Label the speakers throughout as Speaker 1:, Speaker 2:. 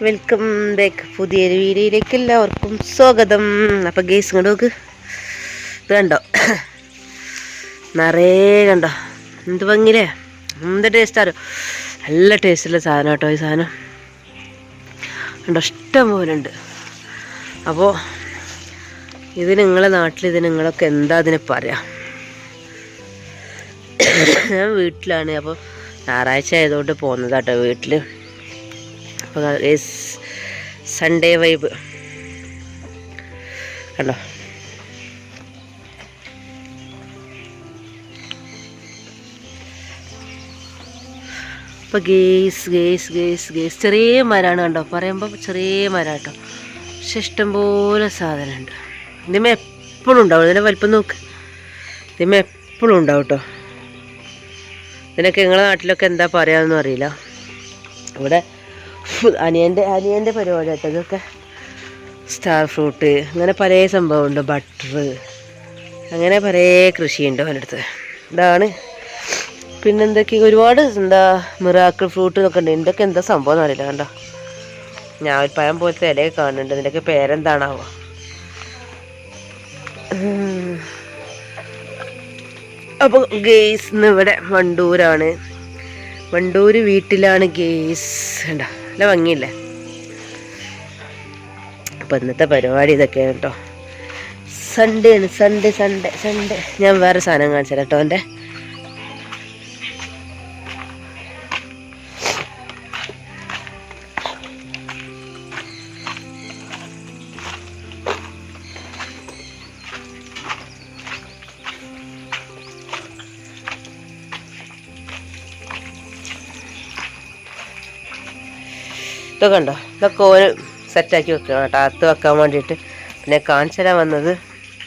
Speaker 1: Welcome back. പുതിയൊരു വീഡിയോയിലേക്ക് എല്ലാവർക്കും സ്വാഗതം. അപ്പം ഗേസ് ഇങ്ങോട്ട് നോക്ക്, ഇത് കണ്ടോ, നിറയെ കണ്ടോ, എന്ത് ഭംഗിയില്ലേ, എന്ത് ടേസ്റ്റാണ്, നല്ല ടേസ്റ്റുള്ള സാധനം കേട്ടോ. ഈ സാധനം കണ്ടോ, ഇഷ്ടം പോലെ ഉണ്ട്. അപ്പോൾ ഇത് നിങ്ങളെ നാട്ടിൽ ഇത് നിങ്ങളൊക്കെ എന്താ അതിനെ പറയാം. ഞാൻ വീട്ടിലാണ്, അപ്പോൾ ഞായറാഴ്ച ആയതുകൊണ്ട് പോകുന്നതാട്ടോ വീട്ടിൽ. അപ്പോൾ സൺഡേ വൈബ് കണ്ടോ. അപ്പോൾ ഗേസ് ചെറിയ മരമാണ് കണ്ടോ, പറയുമ്പോൾ ചെറിയ മരം കേട്ടോ, പക്ഷെ ഇഷ്ടംപോലെ സാധനമുണ്ട്. ഇതിന്മേ എപ്പോഴും ഉണ്ടാവും, ഇതിൻ്റെ വലിപ്പം നോക്ക്, ഇതിന്മേ എപ്പോഴും ഉണ്ടാവും കേട്ടോ. ഇതിനൊക്കെ നിങ്ങളുടെ നാട്ടിലൊക്കെ എന്താ പറയാമെന്നൊന്നും അറിയില്ല. ഇവിടെ അനിയൻ്റെ പരിപാടി കേട്ടോ ഇതൊക്കെ. സ്റ്റാർ ഫ്രൂട്ട് അങ്ങനെ പല സംഭവമുണ്ട്, ബട്ടർ, അങ്ങനെ പല കൃഷിയുണ്ട് അവനടുത്ത്. ഇതാണ് പിന്നെ എന്തൊക്കെ ഒരുപാട് എന്താ മിറാക്കിൾ ഫ്രൂട്ട് ഇതൊക്കെ ഉണ്ട്. ഇതൊക്കെ എന്താ സംഭവം എന്നറിയില്ല കണ്ടോ. ഞാവൽപ്പഴം പോലത്തെ ഇലയൊക്കെ കാണുന്നുണ്ട്, ഇതിൻ്റെയൊക്കെ പേരെന്താണാവോ. അപ്പോൾ ഗേസ് ഇന്ന് ഇവിടെ വണ്ടൂരാണ്, വണ്ടൂര് വീട്ടിലാണ് ഗേസ്. കണ്ടോ നല്ല ഭംഗിയില്ലേ. അപ്പം ഇന്നത്തെ പരിപാടി ഇതൊക്കെയാണ് കേട്ടോ. സൺഡേ ആണ്, സൺഡേ. ഞാൻ വേറെ സാധനം കാണിച്ചു തരാം കേട്ടോ. എൻ്റെ ഇതൊക്കെ ഉണ്ടോ, ഇതൊക്കെ ഓന് സെറ്റാക്കി വെക്കണം കേട്ടോ, അകത്ത് വെക്കാൻ വേണ്ടിയിട്ട്. പിന്നെ കാണിച്ചു തരാൻ വന്നത്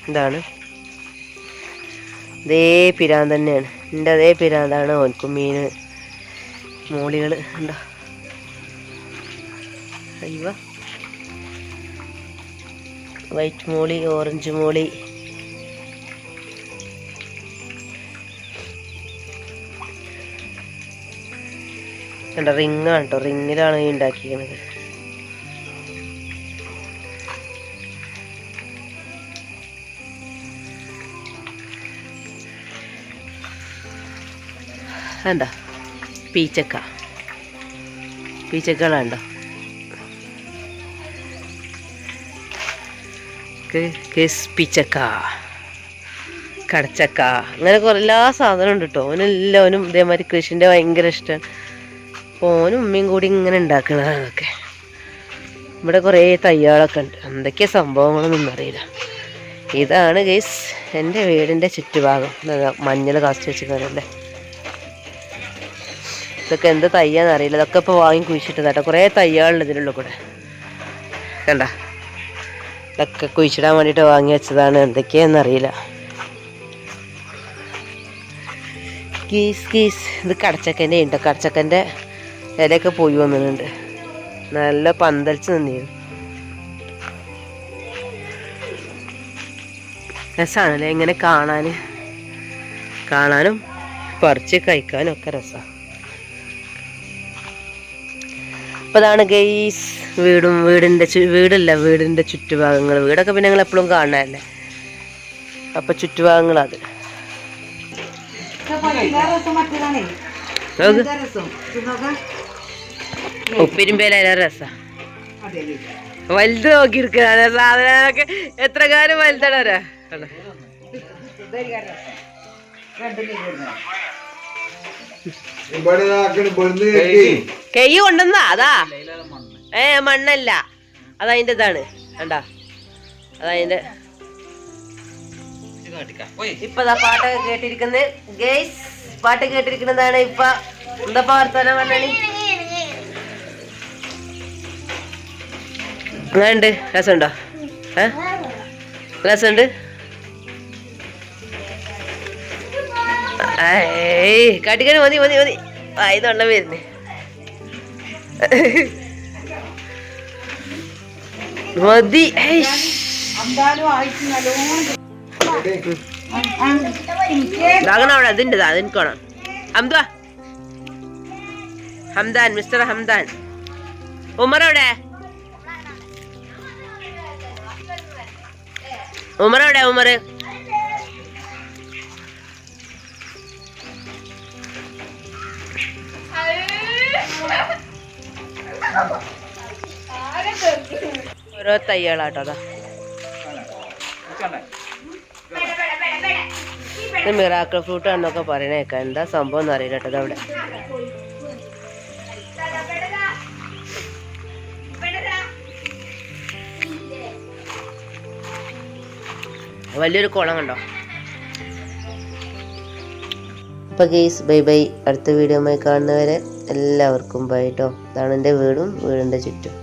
Speaker 1: ഇതാണ്, ഇതേ പിരാൻ തന്നെയാണ്, എൻ്റെ അതേ പിരാന്താണ് ഓൻക്കും. മീൻ മൂളികൾ ഉണ്ടോ, അയ്യോ, വൈറ്റ് മൂളി, ഓറഞ്ച് മൂളി, കണ്ടോ റിങ്ങാണ് കേട്ടോ, റിങ്ങിലാണ് ഈ ഉണ്ടാക്കിയിരിക്കുന്നത്. എന്താ പീച്ചക്കളുണ്ടോ, പീച്ചക്ക, കടച്ചക്ക, അങ്ങനെ കുറേ എല്ലാ സാധനവും ഉണ്ട് കേട്ടോ. ഓനെല്ലാവനും ഇതേമാതിരി കൃഷിൻ്റെ ഭയങ്കര ഇഷ്ടമാണ്. അപ്പോൾ ഓനും ഉമ്മയും കൂടി ഇങ്ങനെ ഉണ്ടാക്കണതാണ് അതൊക്കെ. ഇവിടെ കുറേ തയ്യാളൊക്കെ ഉണ്ട്, എന്തൊക്കെയാണ് സംഭവങ്ങളൊന്നും അറിയില്ല. ഇതാണ് ഗൈസ് എൻ്റെ വീടിൻ്റെ ചുറ്റുഭാഗം. മഞ്ഞൾ കാസ്റ്റ് വെച്ചിട്ടുണ്ടല്ലേ, ഇതൊക്കെ എന്ത് തയ്യാന്ന് അറിയില്ല. ഇതൊക്കെ ഇപ്പോൾ വാങ്ങി കുഴിച്ചിട്ടതാട്ടോ, കുറേ തയ്യാളുണ്ട് ഇതിനുള്ള കൂടെ കണ്ട. ഇതൊക്കെ കുഴിച്ചിടാൻ വേണ്ടിയിട്ട് വാങ്ങി വെച്ചതാണ്, എന്തൊക്കെയാണെന്നറിയില്ല. ഗീസ് ഇത് കടച്ചക്കൻ്റെ ഉണ്ടോ, കടച്ചക്കൻ്റെ ഇലയൊക്കെ പോയി വന്നിട്ടുണ്ട്, നല്ല പന്തലിച്ച് നിന്നിരുന്നു. രസമാണല്ലേ ഇങ്ങനെ കാണാനും പറിച്ച് കഴിക്കാനും ഒക്കെ രസമാണ്. അപ്പോൾ അതാണ് ഗെയ്സ് വീടിൻ്റെ ചുറ്റുഭാഗങ്ങൾ. വീടൊക്കെ പിന്നെ ഞങ്ങൾ എപ്പോഴും കാണാനല്ലേ, അപ്പം ചുറ്റുഭാഗങ്ങളത്. ഉപ്പിരിമ്പേല രസം വലുത് നോക്കിയിരിക്കുന്ന സാധനങ്ങളൊക്കെ എത്ര കാലം വലുതാണോ. കൈ കൊണ്ടുവന്നാ അതാ മണ്ണല്ല, അതതിൻ്റെ ഇതാണ് കണ്ടാ, അതതിൻ്റെ. ഇപ്പൊ പാട്ടൊക്കെ കേട്ടിരിക്കുന്നത് ഗേസ്, പാട്ട് കേട്ടിരിക്കുന്നതാണ്. ഇപ്പൊ എന്താ വർത്താനം പറഞ്ഞാണി, അങ്ങനെയുണ്ട്, രസമുണ്ടോ, രസമുണ്ട്. കാട്ടിക്കാന് മതി ആയതൊള്ള വരുന്നേ. മതി അവിടെ അതിൻ്റെ അതെനിക്കോണം. ഹംദാൻ, മിസ്റ്റർ ഹംദാൻ, ഉമറെവിടെ ഉമറെവിടെ ഉമറ് ഓരോ തയ്യാളാട്ടോ അതാ മിറാക്കിൾ ഫ്രൂട്ട് ആണെന്നൊക്കെ പറയണേക്കാം എന്താ സംഭവം എന്ന് അറിയില്ല കേട്ടോ അതവിടെ വലിയൊരു കുളം കണ്ടോ. അപ്പോൾ ഗെയ്സ് ബൈ ബൈ. അടുത്ത വീഡിയോയുമായി കാണുന്നവരെ എല്ലാവർക്കും ബൈ കേട്ടോ. ഇതാണ് എൻ്റെ വീടും വീടിൻ്റെ ചുറ്റും.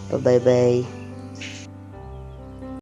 Speaker 1: അപ്പോൾ ബൈ ബൈ.